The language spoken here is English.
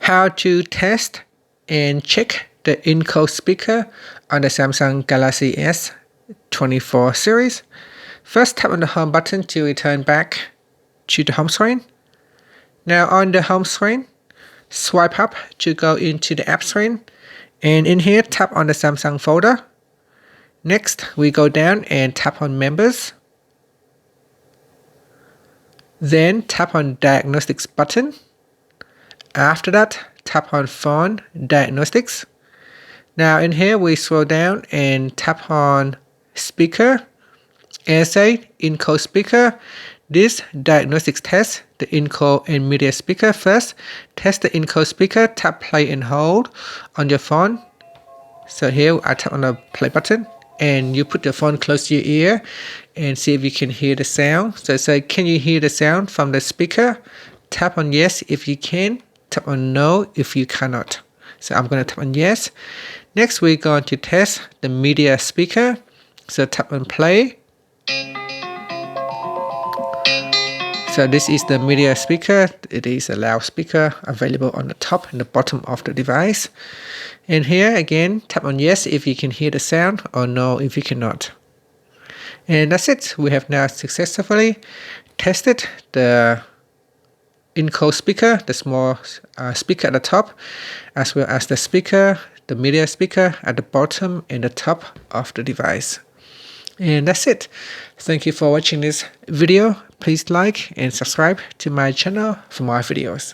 How to test and check the encode speaker on the Samsung Galaxy S24 series. First, tap on the home button to return back to the home screen. Now on the home screen, swipe up to go into the app screen, and in here tap on the Samsung folder. Next, we go down and tap on members. Then tap on diagnostics button. After that, tap on phone diagnostics. Now in here we scroll down and tap on speaker and say encode speaker. This diagnostics test the encode and media speaker first. Test the encode speaker, tap play and hold on your phone. So here I tap on the play button and you put your phone close to your ear and see if you can hear the sound. So say, can you hear the sound from the speaker? Tap on yes if you can. Tap on no if you cannot. So I'm going to tap on yes. Next we're going to test the media speaker. So tap on play. So this is the media speaker. It is a loudspeaker available on the top and the bottom of the device. And here again, tap on yes if you can hear the sound or no if you cannot. And that's it. We have now successfully tested the encode speaker, the small speaker at the top, as well as the speaker, the media speaker at the bottom and the top of the device. And that's it. Thank you for watching this video. Please like and subscribe to my channel for more videos.